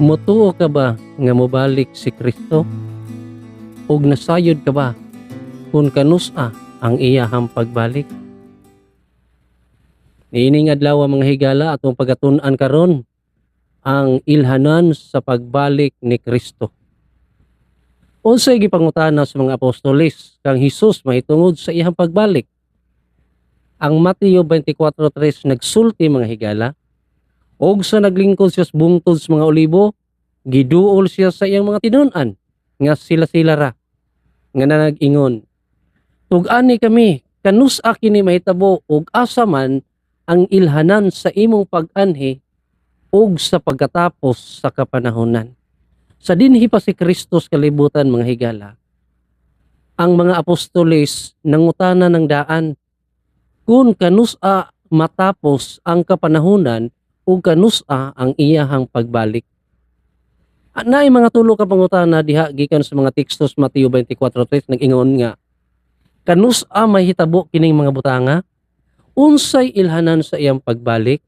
Motuo ka ba nga mobalik si Kristo? Ug nasayod ka ba kung kanusa ang iyahang pagbalik? Niining adlaw mga higala atong pagatun-an karon ang ilhanan sa pagbalik ni Kristo. Unsay gipangutana sa mga apostoles kang Hesus mahitungod sa iyang pagbalik? Ang Mateo 24:3 nagsulti mga higala, og sa naglingkod siya sa bungtod sa mga olibo, giduol siya sa iyang mga tinun-an nga sila ra nga nag-ingon, tug-ani kami kanus-a kini mahitabo og asa man ang ilhanan sa imong pag-anhi og sa pagkatapos sa kapanahonan. Sa dinhi pa si Kristo sa kalibutan mga higala, ang mga apostoles nangutana ng daan kung kanusa matapos ang kapanahonan o kanusa ang iyahang pagbalik. At naay mga tulo ka pangutana diha gikan sa mga tekstos Mateo 24:3 nag-ingon nga, kanusa mahitabo kining mga butanga? Unsay ilhanan sa iyang pagbalik?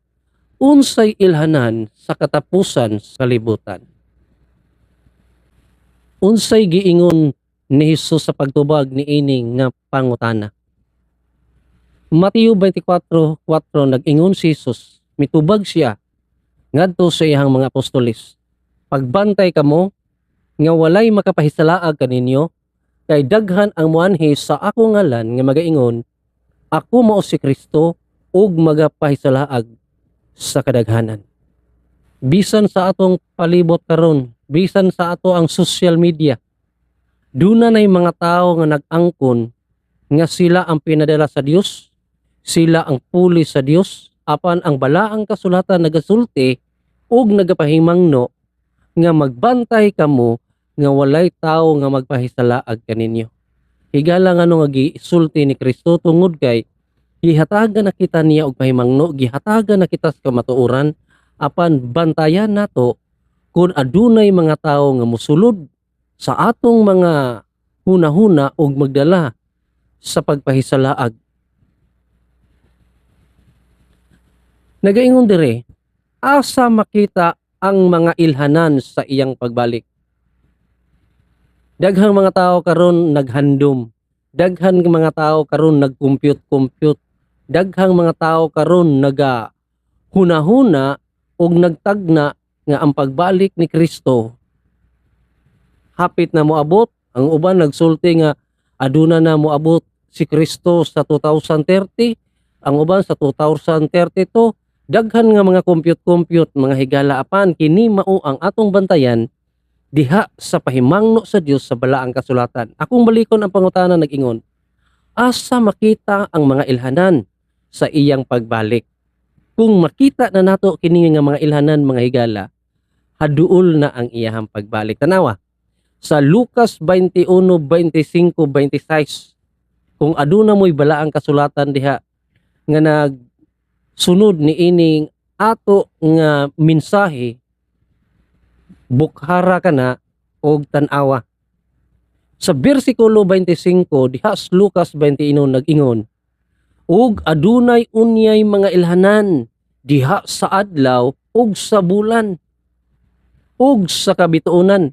Unsay ilhanan sa katapusan sa kalibutan? Unsay giingon ni Hesus sa pagtubag ni ining nga pangutana? Mateo 24:4 nag-ingon si Hesus, mitubag siya ngadto sa iyang mga apostoles, pagbantay kamo nga walay makapahisalaag kaninyo, kay daghan ang muanhi sa ako ngalan nga magaingon, ako mao si Kristo, ug magapahisalaag sa kadaghanan. Bisan sa atong palibot karon, bisan sa ato ang social media, duna nay mga tao nga nag-angkon nga sila ang pinadala sa Dios, sila ang puli sa Dios, apan ang balaang kasulatan nagasulti ug nagapahimangno nga magbantay kamo nga walay tao nga magpahisalaag kaninyo. Higala nga nga gisulti ni Kristo tungod kay gihatagan na kita niya og pahimangno, gihatagan na kita sa kamatuoran, apan bantayan nato kung adunay mga tao nga mosulod sa atong mga hunahuna og magdala sa pagpahisalaag. Nagaingon dire, asa makita ang mga ilhanan sa iyang pagbalik? Daghang mga tao karon naghandom, daghang mga tao karon nagcompute, daghang mga tao karon naga hunahuna og nagtagna nga ang pagbalik ni Kristo hapit na moabot. Ang uban nagsulti nga aduna na moabot si Kristo sa 2030, ang uban sa 2032. Daghan nga mga compute mga higala, apan kini mao ang atong bantayan diha sa pahimangno sa Dios sa balaang kasulatan. Akong balikon ang pangutana nag-ingon, asa makita ang mga ilhanan sa iyang pagbalik? Kung makita na nato kini nga mga ilhanan mga higala, haduol na ang iyahang pagbalik. Tanawa sa Lucas 21:25-26, kung aduna mo'y balaang kasulatan diha nga nagsunod ni ining ato nga mensahe, bukhara ka na og tan-awa. Sa bersikulo 25 diha sa Lucas 21 nag-ingon, ug adunay unyay mga ilhanan diha sa adlaw ug sa bulan ug sa kabituonan.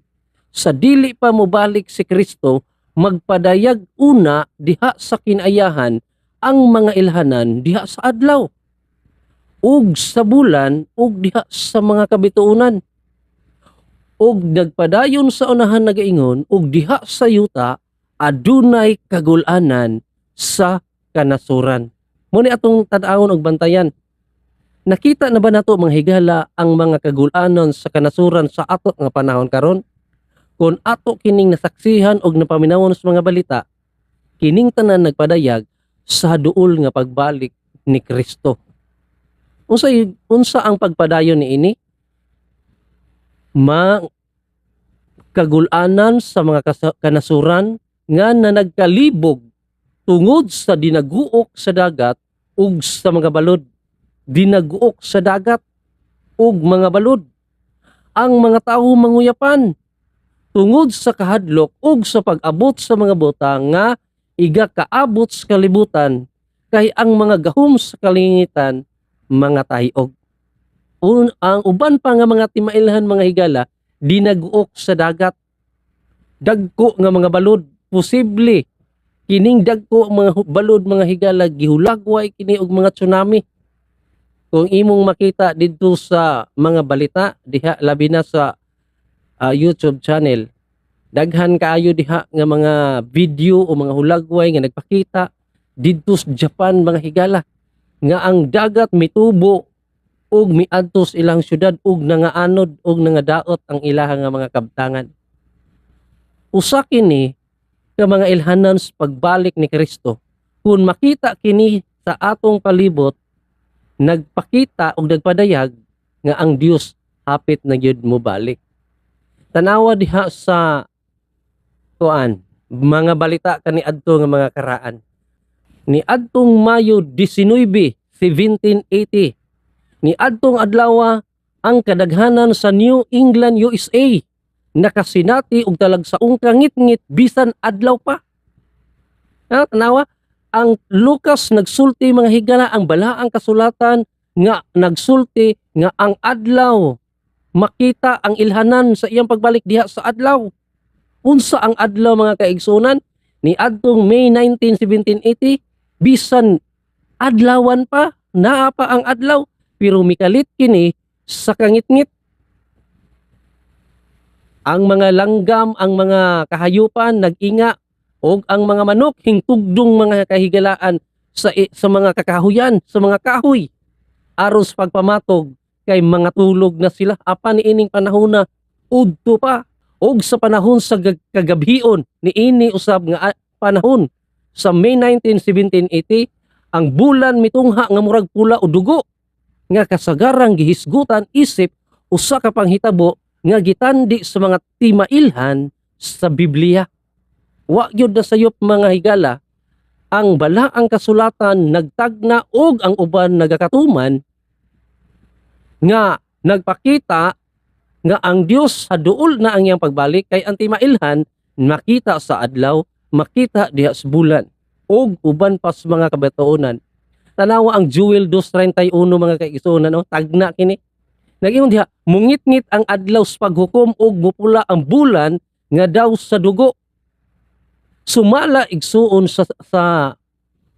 Sa dili pa mobalik si Kristo, magpadayag una diha sa kinayahan ang mga ilhanan diha sa adlaw ug sa bulan ug diha sa mga kabituonan. Ug nagpadayon sa unahan nagaingon, ug diha sa yuta adunay kagul-anan sa kanasuran. Muni atong tad-awon og bantayan. Nakita na ba nato mga higala ang mga kagul-anon sa kanasuran sa ato nga panahon karon? Kung ato kining nasaksihan og napaminawon sa mga balita, kining tanan nagpadayag sa duol nga pagbalik ni Kristo. Unsa ang pagpadayon ni ini? Kagul-anan sa mga kanasuran nga nagkalibog tungod sa dinaguok sa dagat ug sa mga balod. Dinaguok sa dagat ug mga balod. Ang mga tawo manguyapan tungod sa kahadlok ug sa pag-abot sa mga butang nga iga kaabot sa kalibutan, kay ang mga gahom sa kalingitan mga tayog. ang uban pa nga mga timailhan mga higala dinaguok sa dagat. Dagko nga mga balod, posible kining dagko mga balod mga higala gihulagway kini og mga tsunami. Kung imong makita didto sa mga balita diha labi na sa YouTube channel, daghan kaayo diha nga mga video o mga hulagway nga nagpakita didto sa Japan mga higala nga ang dagat mitubo og miadto sa ilang syudad og nangaanod og nangadaot ang ilaha nga mga kabtangan. Usa kini nga mga ilhanan sa pagbalik ni Kristo. Kung makita kini sa atong palibot, nagpakita og nagpadayag nga ang Dios hapit na gyud mo balik. Tanawa diha sa mga balita kaniadto nga mga karaan. Ni adtong Mayo 19, 1780, ni adtong adlaw ang kadaghanan sa New England, USA nakasinati og talagsaong kangit-ngit bisan adlaw pa. Tanawa, ang Lucas nagsulti mga higala, ang balaang kasulatan nga nagsulti nga ang adlaw makita ang ilhanan sa iyang pagbalik diha sa adlaw. Unsa ang adlaw mga kaigsunan? Ni adtong May 19, 1780, bisan adlawan pa, naa pa ang adlaw, pero mikalit kini sa kangit-ngit. Ang mga langgam, ang mga kahayupan nag-inga og ang mga manok hingtugdong mga kahigalaan sa mga kakahuyan, sa mga kahoy. Aron sa pagpamatog kay mga tulog na sila apan niining panahon na udto pa og sa panahon sa kagabion niini usab nga panahon sa May 19, 1780 ang bulan mitungha nga murag pula o dugo nga kasagarang gihisgutan isip usa ka panghitabo nga gitandi sa mga timailhan sa Biblia. Wa gyud na sayop mga higala ang balaang kasulatan nagtagna og ang uban nagakatuman nga nagpakita nga ang Dios sa duol na ang iyang pagbalik kay ang timailhan makita sa adlaw, makita diha sa bulan og uban pa sa mga kabatuonan. Tanawa ang Joel 2:31 mga kaigsunan, tagna kini. Nag-ingon diha, mungit-ngit ang adlaw sa paghukom og mupula ang bulan nga daw sa dugo. Sumala igsuon sa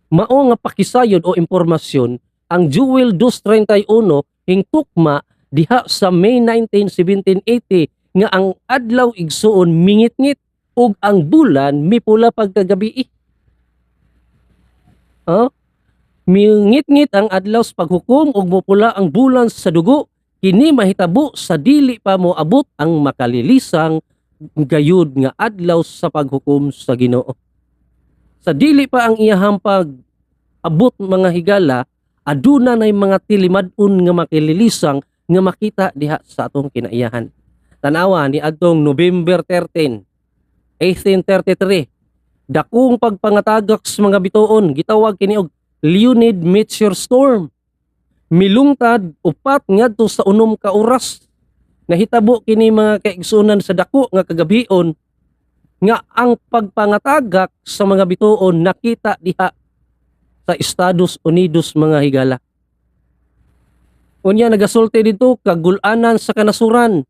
mao nga pakisayod o impormasyon ang Joel 2:31 hingtukma diha sa May 19, 1780 nga ang adlaw igsuon mingit-ngit ug ang bulan mipula pagkagabi. Mingit-ngit ang adlaw sa paghukom ug mupula ang bulan sa dugo. Kini mahitabo sa dili pa mo abot ang makalilisang gayud nga adlaw sa paghukom sa Ginoo. Sa dili pa ang iyahang pag-abot mga higala, aduna nay mga tilimad-on nga makililisang nga makita diha sa atong kinaiyahan. Tanawa ni adtong November 13, 1833, dakong pagpangatagak sa mga bituon gitawag kini og Leonid Meteor Storm. Milungtad upat ngadto sa 6 ka oras. Nahitabo kini mga kaigsunan sa dako nga kagabion nga ang pagpangatagak sa mga bituon nakita diha sa Estados Unidos mga higala. Unya nagasulti dito kagul-anan sa kanasuran.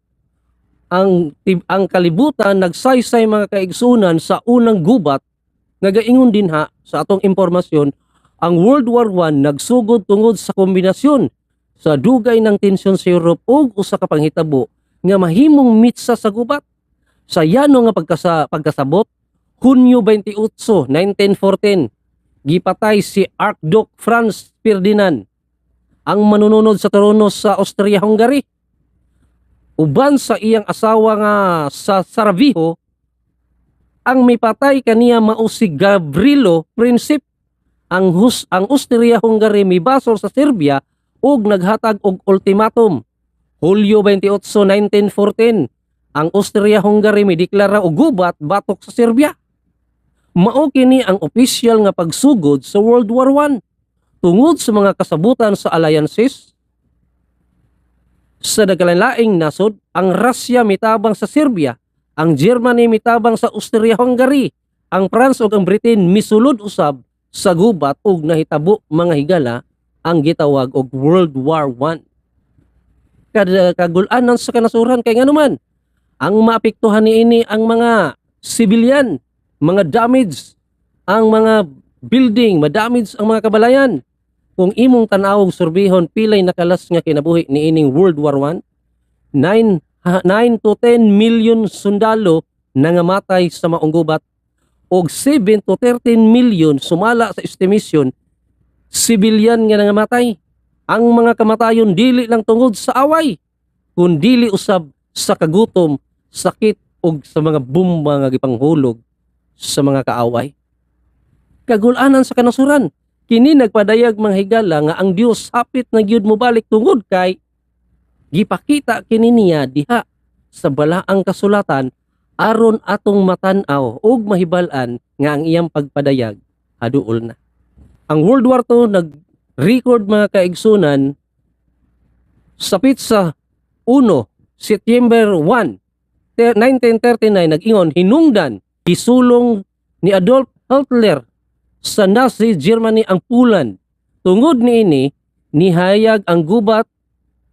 Ang kalibutan nagsaysay mga kaigsunan sa unang gubat. Nagaingon din sa atong impormasyon, ang World War I nagsugod tungod sa kombinasyon sa dugay ng tensyon sa Europe ug usa ka panghitabo nga mahimong mitsa sa gubat. Sa yano nga pagkasabot, Hunyo 28, 1914, gipatay si Archduke Franz Ferdinand, ang manununod sa trono sa Austria-Hungary. Uban sa iyang asawa nga sa Sarajevo, ang mipatay kaniya mao si Gavrilo Princip. Ang Austria-Hungary mibasol sa Serbia ug naghatag og ultimatum. Hulyo 28, 1914, ang Austria-Hungary mideklara og gubat batok sa Serbia. Mao kini ang opisyal nga pagsugod sa World War I tungod sa mga kasabutan sa alliances. Sa nagkalainlaing nasod, ang Russia mitabang sa Serbia, ang Germany mitabang sa Austria-Hungary, ang France ug ang Britain misulod usab sa gubat ug nahitabo mga higala ang gitawag og World War I. kagulanan sa kanasuran kay nganuman ang maapektuhan niini ang mga civilian, mga damage ang mga building, madamage ang mga kabalayan. Kung imong tan-awog surbihon pilay nakalas nga kinabuhi niining World War I, 9 to 10 million sundalo nangamatay sa maong gubat og 7 to 13 million sumala sa estimation civilian nga nangamatay. Ang mga kamatayon dili lang tungod sa away, kundi usab sa kagutom, sakit ug sa mga bomba nga gipanghulog sa mga kaaway. Kagulanan sa kanasuran kini nagpadayag mga higala nga ang Dios hapit na gyud mobalik tungod kay gipakita kini niya diha sa balaang kasulatan aron atong matan-aw ug mahibal-an nga ang iyang pagpadayag haduol na. Ang World War II nag-record mga kaigsunan sa pitsa 1 September 1 1939 nag-ingon hinungdan gisulong ni Adolf Hitler sa Nazi Germany ang Poland. Tungod niini nihayag ang gubat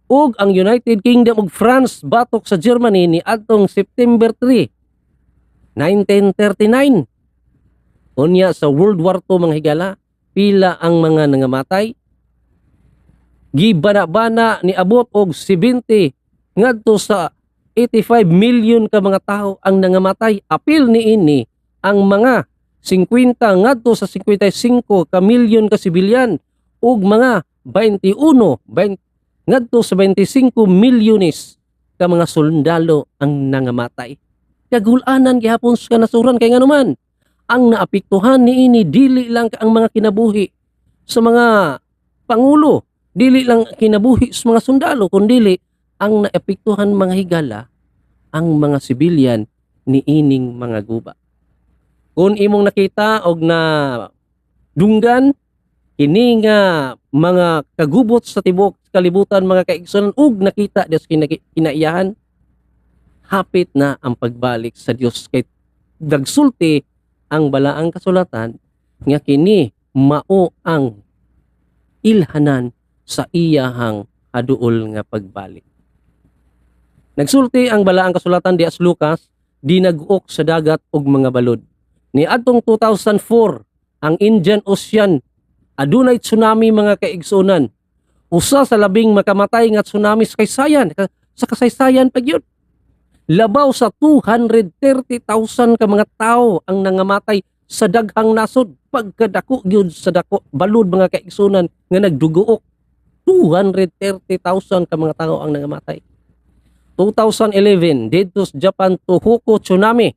ug ang United Kingdom ug France batok sa Germany ni adtong September 3 1939. Unya sa World War II mga higala, pila ang mga nangamatay? Gibana-bana ni abot og 70 ngadto sa 85 million ka mga tao ang nangamatay. Apil niini ang mga 50 ngadto sa 55 ka milyon ka sibilyan ug mga 21 ngadto sa 25 milyones ka mga sundalo ang nangamatay. Kagulanan gihapon sa kanasuran kay nganuman ang naapektuhan niini dili lang ang mga kinabuhi sa mga pangulo, dili lang kinabuhi sa mga sundalo, kundi ang naapektuhan mga higala ang mga sibilyan niining mga guba. Kung imong nakita og na dunggan kini nga mga kagubot sa tibok kalibutan mga kaigsunan ug nakita des kinaiyahan, hapit na ang pagbalik sa Dios kay dagsulti ang balaang kasulatan nga kini mao ang ilhanan sa iyahang haduol nga pagbalik. Nagsulti ang balaang kasulatan di as Lucas, dinag-ok sa dagat og mga balod. Ni adtong 2004 ang Indian Ocean adunay tsunami mga kaigsunan. Usa sa labing makamatay nga tsunami sa kasaysayan pagyud. Labaw sa 230,000 ka mga tao ang nangamatay sa daghang nasod pagkadako gyud sa dako balod mga kaigsunan nga nagduguok. 230,000 ka mga tao ang nangamatay. 2011 didto sa Japan Tohoku tsunami.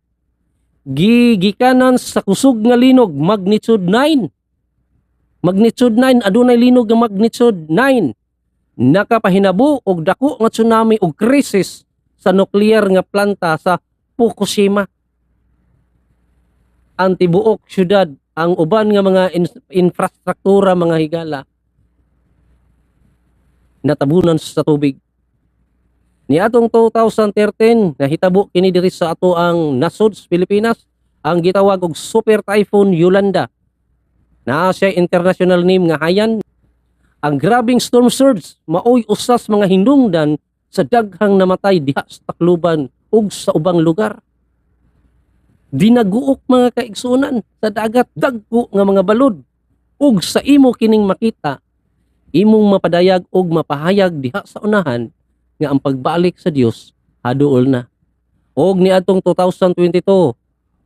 Gigikanan sa kusog nga linog magnitude 9. Magnitude 9 adunay linog nga magnitude 9. Nakapahinabo og dako nga tsunami og krisis sa nuclear nga planta sa Fukushima. Ang tibuok syudad, ang uban nga mga infrastruktura mga higala natabunan sa tubig. Ni atong 2013 nahitabo kini diri sa ato ang nasod sa Pilipinas ang gitawag og Super Typhoon Yolanda. Naa siya international name nga Haiyan. Ang grabing storm surge maoy usas mga hinungdan sa daghang namatay diha sa Tacloban ug sa ubang lugar. Dinaguok mga kaigsunan sa dagat dagko nga mga balod ug sa imo kining makita imong mapadayag ug mapahayag diha sa unahan nga ang pagbalik sa Dios haduol na. Og ni atong 2022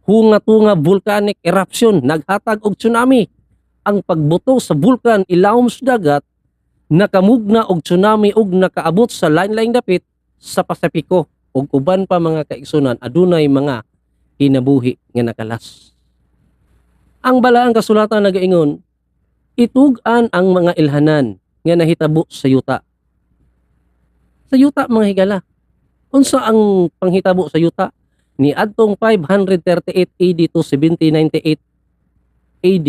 hunga-tunga volcanic eruption naghatag og tsunami. Ang pagbuto sa bulkan ilawom sa dagat nakamugna og tsunami ug nakaabot sa lain-laing dapit sa Pasipiko ug uban pa mga kaigsunan adunay mga kinabuhi nga nakalas. Ang balaang kasulatan nagaingon itug-an ang mga ilhanan nga nahitabo sa yuta. Sa yuta mga higala. Unsa ang panghitabo sa yuta? Ni adtong 538 AD to 1798 AD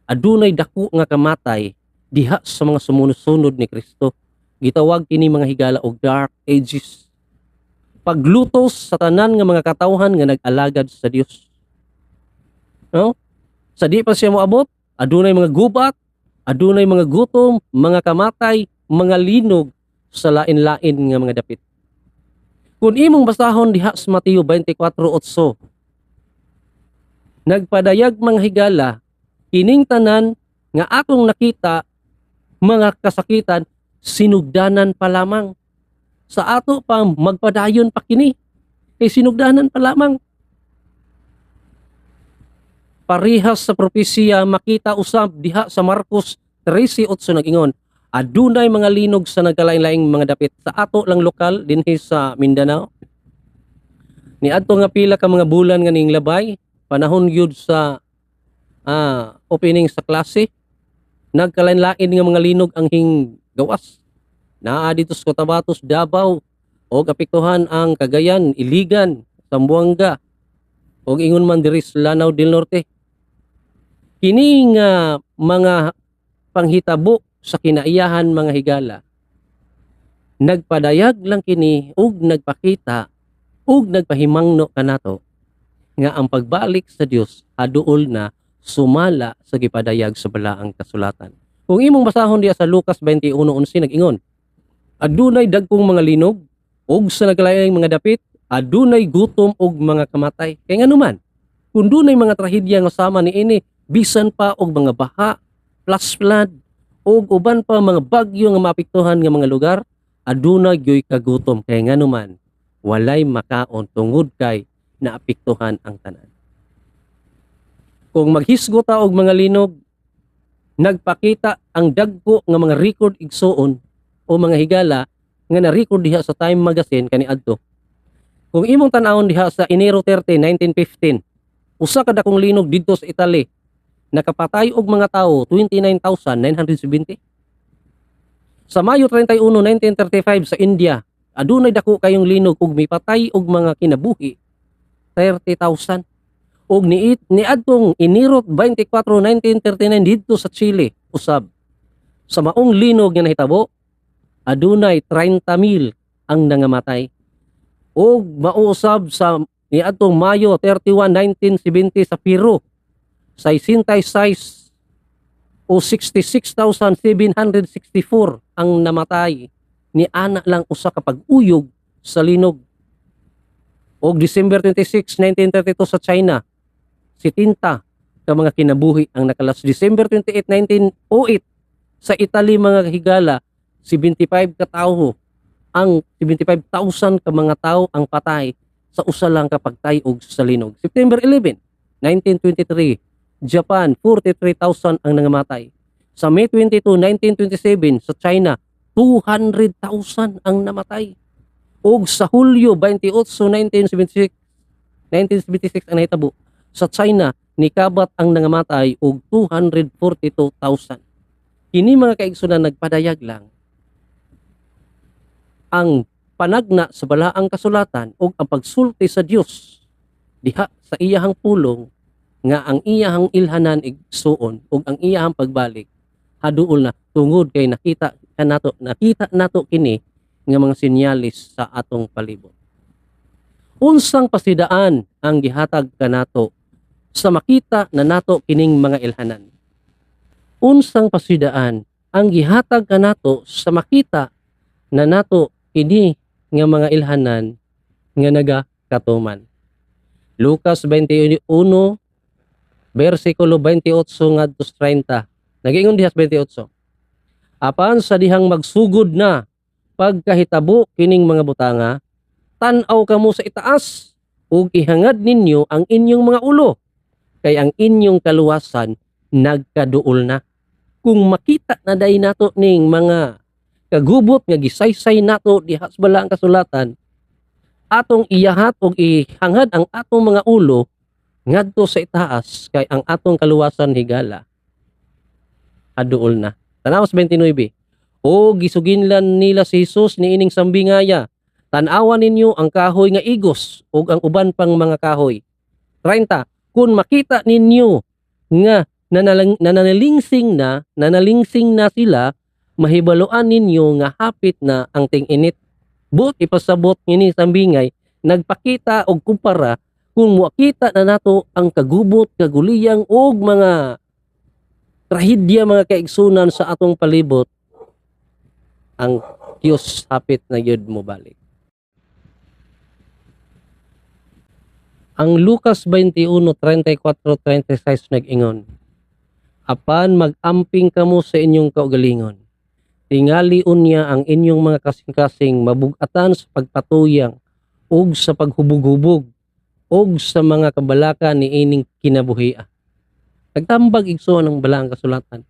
adunay dako nga kamatay diha sa mga sumunod-sunod ni Kristo. Gitawag kini mga higala og Dark Ages. Paglutos sa tanan nga mga katawhan nga nag-alagad sa Dios. No? Sa di pa siya moabot, adunay mga gubat, adunay mga gutom, mga kamatay, mga linog sa lain-lain nga mga dapit. Kung imong basahon diha sa Mateo 24:8, nagpadayag mga higala, kining tanan nga akong nakita mga kasakitan, sinugdanan pa lamang. Sa ato pa magpadayon pa kini, kay sinugdanan pa lamang. Parihas sa propesya makita usab diha sa Marcos 13:8 nag-ingon, adunay mga linog sa nagkalain-laing mga dapit sa ato lang lokal dinhi sa Mindanao. Niadto nga pila ka mga bulan nga ning labay, panahon gyud sa opening sa klase, nagkalain-lain nga mga linog ang gawas. Naa dito sa Cotabatos, Davao, o apektuhan ang Cagayan, Iligan, Zamboanga, o ingon man diri sa Lanao del Norte. Kini nga mga panghitabo sa kinaiyahan mga higala, nagpadayag lang kini ug nagpakita ug nagpahimangno kanato nga ang pagbalik sa Dios aduol na sumala sa gipadayag sa balaang kasulatan. Kung imong basahon diya sa Lucas 21:11 nag-ingon, adunay dagkong mga linog ug sa naglaing mga dapit adunay gutom ug mga kamatay. Kay nganuman, kung dunay mga trahedya nga sama niini, bisan pa og mga baha, flash flood, ug uban pa mga bagyo nga maapektuhan nga mga lugar, aduna gyoy kagutom. Kay nganuman, walay makaon tungod kay naapektuhan ang tanan. Kung maghisgot ta og mga linog, nagpakita ang dagko nga mga record igsuon o mga higala nga na-record diha sa Time Magazine kaniadto. Kung imong tan-awon diha sa Enero 30, 1915, usa ka dakong linog didto sa Italy, nakapatay og mga tawo 29,970. Sa Mayo 31, 1935 sa India, adunay dako kayong linog ug mipatay og mga kinabuhi 30,000. Og niadtong Enero 24, 1939 didto sa Chile, usab sa maong linog nga nahitabo, adunay 30,000 ang nangamatay. Og mausab sa niadtong Mayo 31, 1970 sa Peru, 66 o 66,764 ang namatay ni ana lang usa ka pag-uyog sa linog. Og December 26, 1932 sa China, 70 ka mga kinabuhi ang nakalas. December 28, 1908 sa Italy mga higala, 75 ka tawo ang 75,000 ka mga tao ang patay sa usa lang ka pagtayog sa linog. September 11, 1923, Japan, 43,000 ang nangamatay. Sa May 22, 1927 sa China, 200,000 ang namatay. Og sa Hulyo 28, 1976 ang nahitabo sa China, nikabat ang nangamatay og 242,000. Kini mga kaigsunan nagpadayag lang ang panagna sa balaang kasulatan o ang pagsulti sa Dios diha sa iyahang pulong nga ang iyahang ilhanan igsuon o ang iyahang pagbalik haduol na tungod kay nakita nato kini nga mga sinyalis sa atong palibot. Unsang pasidaan ang gihatag kanato sa makita na nato kining mga ilhanan? Unsang pasidaan ang gihatag kanato sa makita na nato kini nga mga ilhanan nga nagakatuman? Lucas 21 versikulo 28 ngadto 30. Nagingon diha sa 28. Apan sa dihang magsugod na pagkahitabo kining mga butanga, tan-aw kamo sa itaas ug ihangad ninyo ang inyong mga ulo, kay ang inyong kaluwasan nagkaduol na. Kung makita na day nato ning mga kagubot nga gisaysay nato diha sa balaang kasulatan, atong iyahat ug ihangad ang atong mga ulo ngadto sa itaas, kay ang atong kaluwasan higala aduol na. Tanaw sa 29. O gisuginlan nila si Jesus niining sambingaya, tan-awan ninyo ang kahoy nga igos ug ang uban pang mga kahoy. 30. Kung makita ninyo nga nanalingsing na sila, mahibaloan ninyo nga hapit na ang ting-init. But ipasabot ngini sambingay, nagpakita og kumpara kung makita na nato ang kagubot, kaguliyang og mga trahedya mga kaigsunan sa atong palibot, ang Diyos hapit na yun mo balik. Ang Lucas 21:34-36 nag-ingon, apan mag-amping kamo sa inyong kaugalingon. Tingali unya ang inyong mga kasing-kasing mabug-atan sa pagpatuyang ug sa paghubog-hubog ug sa mga kabalaka ni ining kinabuhia. Nagtambag igsoon ang balaang kasulatan.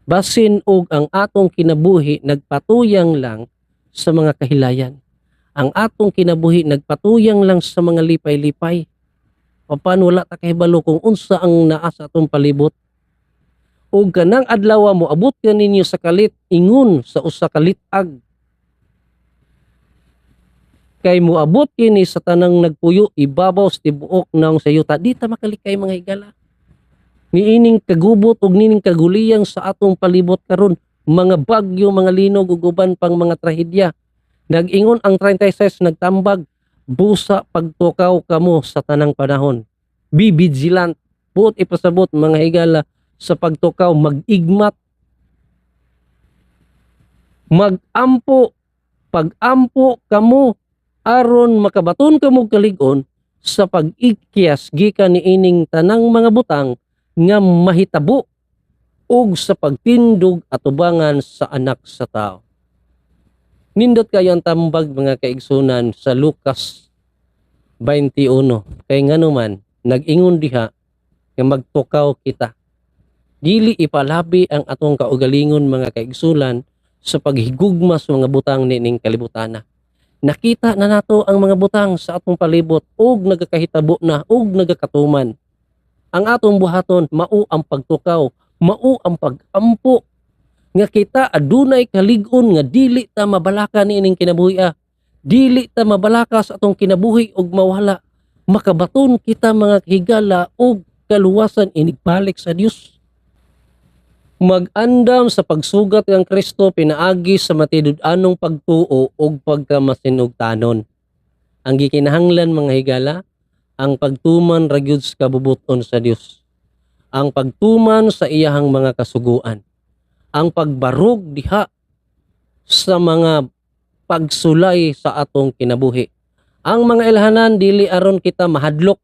Basin og ang atong kinabuhi nagpatuyang lang sa mga kahilayan. Ang atong kinabuhi nagpatuyang lang sa mga lipay-lipay. Paano wala ta kahibalo kung unsa ang naa sa atong palibot? O ganang adlaw mo abot ka ninyo sa kalit ingon sa usa ka litag. Kay moabot kini sa tanang nagpuyo ibabaw sa tibuok naong sa yuta. Di ta makalikay mga higala. Niining kagubot ug nining kaguliyang sa atong palibot karon, mga bagyo, mga linog ug uban pang mga trahedya. Nag-ingon ang 36 nagtambag, busa pagtukaw kamo sa tanang panahon. Be vigilant, buot ipasabot mga higala sa pagtukaw, mag-igmat, mag-ampo, pag-ampo kamo aron makabaton kamo kalig-on sa pag-ikyas gikan niining tanang mga butang nga mahitabo ug sa pagtindog atubangan sa anak sa tao. Nindot kayo ang tambag mga kaigsunan sa Lucas 21. Kay ngano man nag-ingon diha nga magtukaw kita. Dili ipalabi ang atong kaugalingon mga kaigsulan sa paghigugma sa mga butang nining kalibutana. Nakita na nato ang mga butang sa atong palibot ug nagakahitabo na ug nagakatuman. Ang atong buhaton mao ang pagtukaw, mao ang pag-ampo nga kita adunay kalig-on nga dili ta mabalaka niining kinabuhi. Dili ta mabalaka sa atong kinabuhi ug mawala. Makabaton kita mga higala ug kaluwasan inigbalik sa Dios. Mag-andam sa pagsugat ng Kristo pinaagi sa matidud-anong pagtuo ug pagkamasinugtanon. Ang gikinahanglan mga higala, ang pagtuman ra gyud sa kabubuton sa Dios. Ang pagtuman sa iyahang mga kasuguan. Ang pagbarog diha sa mga pagsulay sa atong kinabuhi. Ang mga ilhanan dili aron kita mahadlok.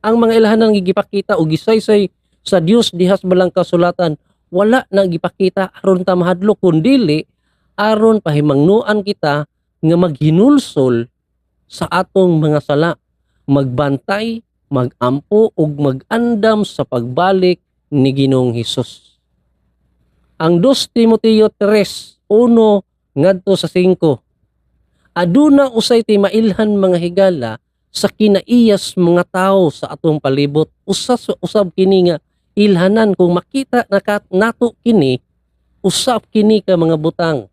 Ang mga ilhanan gipakita og gisaysay sa Dios diha sa balang kasulatan, wala na gipakita aron ta mahadlok kundi aron pahimangnuan kita nga maghinulsol sa atong mga sala, magbantay, magampo ug magandam sa pagbalik ni Ginoong Hesus. Ang 2 Timoteo 3:1 ngadto sa 5. Aduna usay ti mailhan mga higala sa kinaiyas mga tao sa atong palibot. Usab kini nga ilhanan kung makita nato kini, usab kini ka mga butang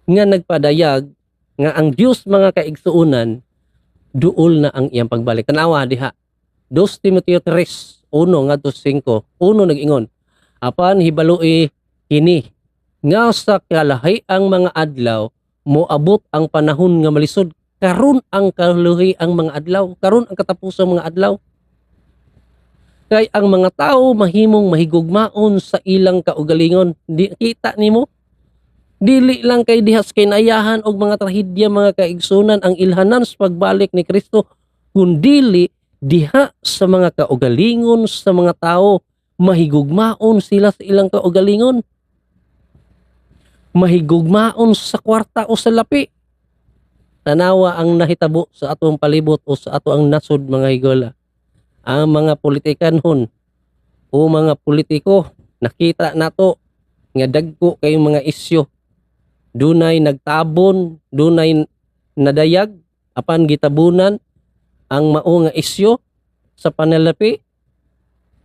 nga nagpadayag nga ang Dios mga kaigsuonan duol na ang iyang pagbalik. Tanawa diha. 2 Timoteo 3:1 ngadto sa 5. Uno nag-ingon, apan hibaloi kini nga sa kalahi ang mga adlaw moabot ang panahon nga malisod. Karon ang kalahi ang mga adlaw, karon ang katapusang mga adlaw. Kay ang mga tao mahimong mahigugmaon sa ilang kaugalingon. Di kita nimo? Dili lang kay dihas kinayahan og mga trahedya mga kaigsunan ang ilhanan sa pagbalik ni Kristo, kundi diha sa mga kaugalingon sa mga tao. Mahigugmaon sila sa ilang kaugalingon. Mahigugmaon sa kwarta o sa lapi. Tanawa ang nahitabo sa atong palibot o sa ato ang nasod mga higala. Ang mga politikanhon o mga politiko, nakita nato nga dagko kay mga isyo. Dunay nagtabon, dunay nadayag, apan gitabunan ang mao nga isyo sa panalapi.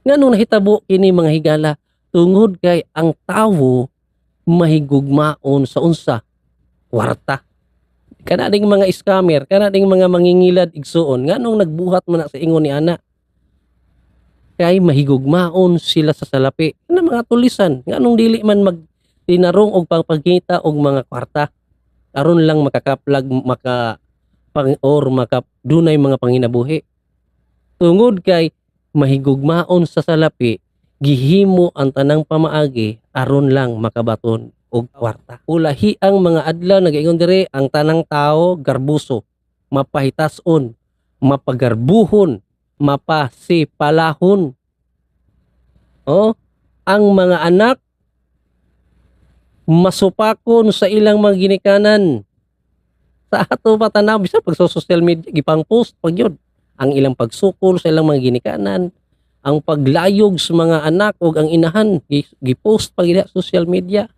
Nganong nahitabo kini mga higala? Tungod kay ang tawo mahigugmaon sa unsa? Kwarta. Kanading mga scammer, kanading mga mangingilad igsuon, nganong nagbuhat man na sa ingon ni ana? Kay mahigugmaon sila sa salapi. Ano mga tulisan? Nganong dili man magtinarong og pagpagkita og mga kwarta? Aron lang makakaplag dunay mga panginabuhi. Tungod kay mahigugmaon sa salapi, gihimo ang tanang pamaagi aron lang makabaton og kwarta. Ulahi ang mga adlaw nagaingon diri ang tanang tao garbuso, mapahitason, mapagarbuhon, mapasipalahon. Oh, ang mga anak masupakon sa ilang mga ginikanan. Sa ato patanaw bisa pag sa social media gipang post pag yun ang ilang pagsukol sa ilang mga ginikanan, ang paglayog sa mga anak ug ang inahan gipost pag sa social media.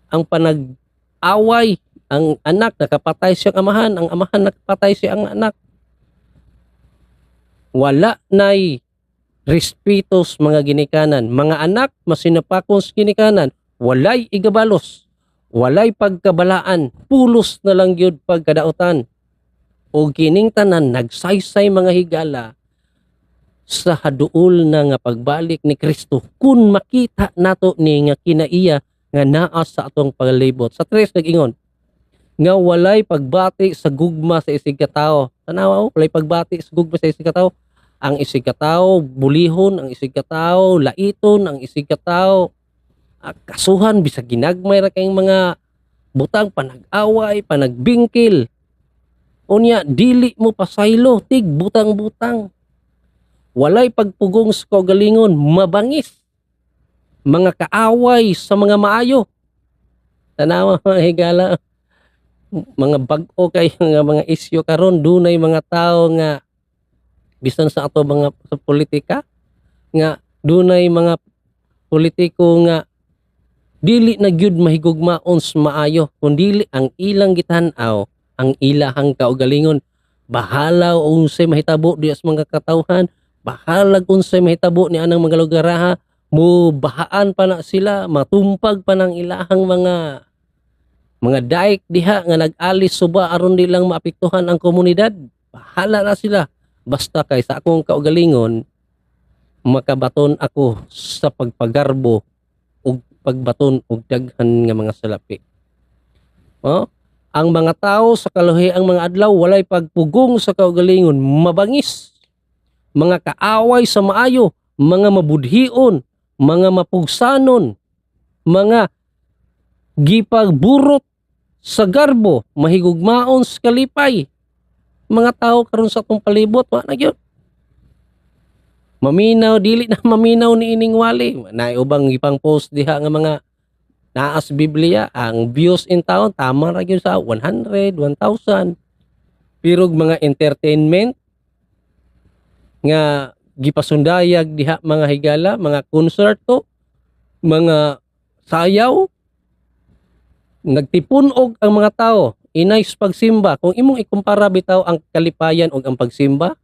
Ang panag-away, ang anak nakapatay siyang amahan, ang amahan nakapatay siyang anak. Wala nay respeto sa mga ginikanan. Mga anak masinapakon sa ginikanan, walay igabalos, walay pagkabalaan, pulos na lang gyud pagkadautan. O kining tanan nagsaysay mga higala sa haduol na nga pagbalik ni Kristo kun makita nato ni nga kinaiya nga naa sa atong paglibot. Sa 3 nag-ingon nga walay pagbati sa gugma sa isig katao. Tanawa, walay pagbati sa gugma sa isig katao. Ang isig katao bulihon, ang isig katao laiton, ang isig katao kasuhan bisag ginagmay ra kayong mga butang panag-away, panagbingkil. Unya dili mo pasaylo tig butang-butang. Walay pagpugong sa kaugalingon, mabangis. Mga kaaway sa mga maayo. Tanawa mga higala, mga bag-o kay nga mga isyu karon dunay mga tao nga bisan sa ato mga sa politika nga dunay mga politiko nga dili na gyud mahigugmaon sa maayo kundi ang ilang gitan-aw, ang ilahang kaugalingon. Bahala unsay mahitabo diya sa mga katawhan, bahala unsay mahitabo ni anang mga lugaraha, mo bahaan pa na sila, matumpag pa ng ilahang mga daik diha nga nag-alis suba aron nilang maapektuhan ang komunidad. Bahala na sila. Basta kay sa akong kaugalingon, makabaton ako sa pagpagarbo ug pagbaton og daghan nga mga salapi. Oh, ang mga tao sa kaluhi ang mga adlaw walay pagpugong sa kaugalingon, mabangis, mga kaaway sa maayo, mga mabudhion, mga mapugsanon, mga gipagburot sa garbo, mahigugmaon sa kalipay. Mga tao karon sa atong palibot wa na gyud. Maminaw dili na maminaw ni ining wali. Naay ubang gipang post diha nga mga naas Biblia, ang views in town tama ra gyud sa 100, 1,000. Pero mga entertainment nga gipasundayag diha mga higala, mga konserto, mga sayaw, nagtipon og ang mga tao inay sa pagsimba. Kung imong ikumpara bitaw ang kalipayan og ang pagsimba,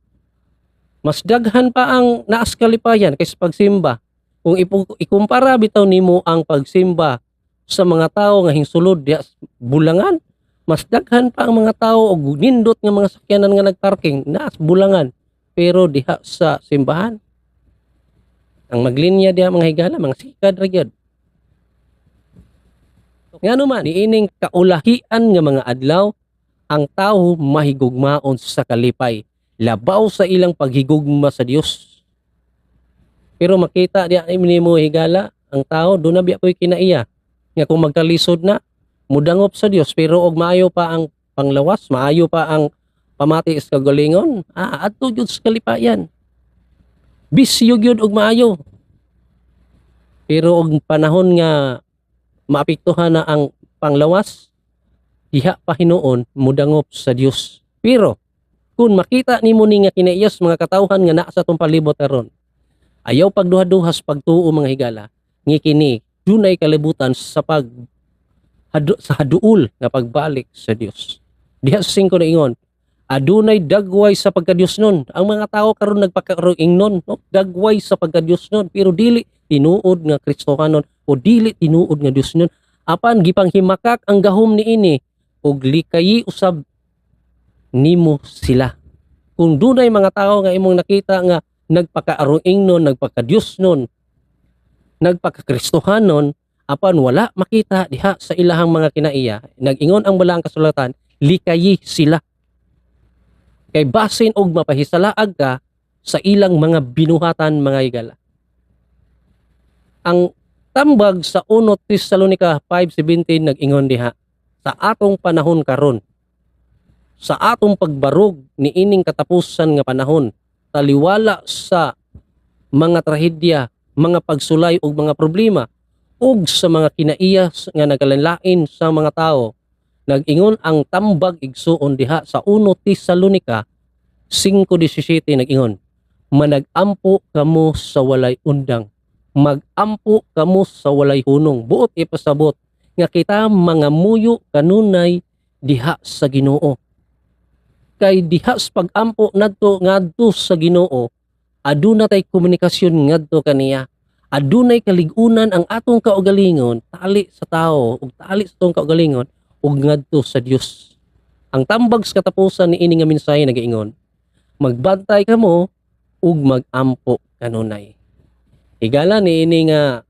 mas daghan pa ang naas kalipayan kaysa pagsimba. Kung ikumpara bitaw nimo ang pagsimba sa mga tao nga hingsulod diha sa Bulangan, mas daghan pa ang mga tao og nindot nga mga sakyanan nga nagparking naas Bulangan. Pero diha sa simbahan, ang maglinya diha mga higala, mga sikad ra gyud. Ngano man niining kaulahian nga mga adlaw, ang tao mahigugmaon sa kalipay, labaw sa ilang paghigugma sa Dios. Pero makita diha nimo higala, ang tao do na biya koy kinaiya nga kung magkalisod na mudangop sa Dios pero og maayo pa ang panglawas, maayo pa ang pamati sa kagalingon, adto gyud sa kalipayan. Bisyo gyud og maayo. Pero og panahon nga maapektuhan na ang panglawas, diha pa hinuon mudangop sa Dios. Pero kung makita nimo ni nga kinaiyos mga katawhan nga naa sa atong palibot karon, ayaw pagduha-duhas pagtuo mga higala, nga kini dunay kalibutan sa sa haduol nga pagbalik sa Dios. Diha sa 5 na ingon, adunay dagway sa pagkadios nun. Ang mga tao karon nagpakaroing nun, no? Dagway sa pagkadios nun, pero dili tinuod nga Kristohanon o dili tinuod nga Dios nun. Apan gipanghimakak ang gahom niini ug likayi usab nimo sila. Kung dunay mga tao nga imong nakita nga nagpakaaroing nun, nagpakadios nun, nagpakakristohanon, apan wala makita diha sa ilahang mga kinaiya, nag-ingon ang balaang kasulatan, likayi sila. Kay basin og mapahisalaag ka sa ilang mga binuhatan mga higala. Ang Tambag sa 1 Tesalonica 5:17 nag-ingon diha, sa atong panahon karon, sa atong pagbarog ni ining katapusan nga panahon, taliwala sa mga trahedya, mga pagsulay ug mga problema ug sa mga kinaiya nga nagalanlain sa mga tao, nag-ingon ang tambag igsuon diha sa 1 Tesalonica 5:17 nag-ingon, manag-ampo kamo sa walay undang, mag-ampo kamo sa walay hunong, buot ipasabot nga kita mga muyo kanunay diha sa Ginoo. Kay diha sa pag-ampo ngadto sa Ginoo, aduna tay komunikasyon ngadto kaniya. Adunay kaligunan ang atong kaugalingon tali sa tao ug tali sa atong kaugalingon ug ngadto sa Dios. Ang tambag sa katapusan ni ini nga mensahe nagaingon, magbantay kamo ug mag-ampo kanunay. Higala ni ini nga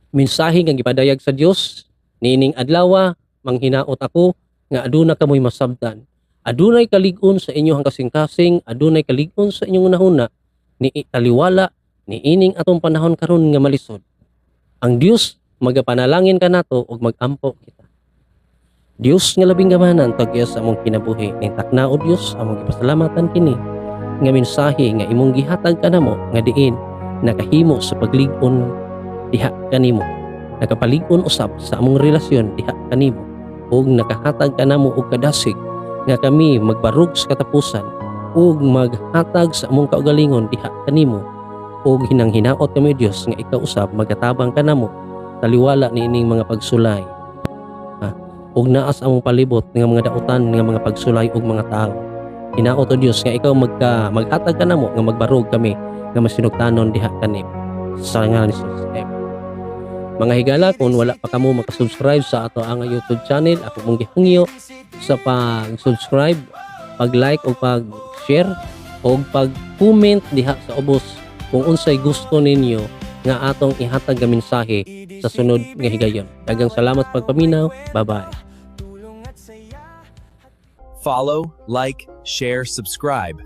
mensahe nga gipadayag sa Dios niining adlaw, manghinaot ako nga aduna kamoy masabtan. Adunay kalig-on sa inyong kasing-kasing, adunay kalig-on sa inyong unahuna ni taliwala ni ining atong panahon karon nga malisod. Ang Dios magapanalangin kanato ug mag-ampo kita. Dios nga labing gamanan tagya sa among kinabuhi, ning taknao Dios among gipasalamatan kini nga mensahe nga imong gihatag kanamo nga diin nakahimo sa paglig-on diha kanimo, nakapalig-on usab sa among relasyon diha kanimo ug nakahatag kanamo og kadasig nga kami magbarog sa katapusan ug maghatag sa among kaugalingon diha kanimo ug hinang-hinaot kami Dios nga ikaw usab magatabang kanamo taliwala niining mga pagsulay. Ug naas among palibot nga mga dautan nga mga pagsulay ug mga tao. Hinaot o Dios nga ikaw maghatag kanamo nga magbarog kami nga masinugtanon diha kanimo. Sa ngalan ni Jesus. Mga higala, kung wala pa kamo makasubscribe sa ato ang YouTube channel, ako mong gihangyo sa pag-subscribe, pag-like o pag-share o pag-comment diha sa ubos kung unsay gusto ninyo nga atong ihatag nga mensahe sa sunod nga higayon. Daghang salamat pagpaminaw. Bye-bye. Follow, like, share, subscribe.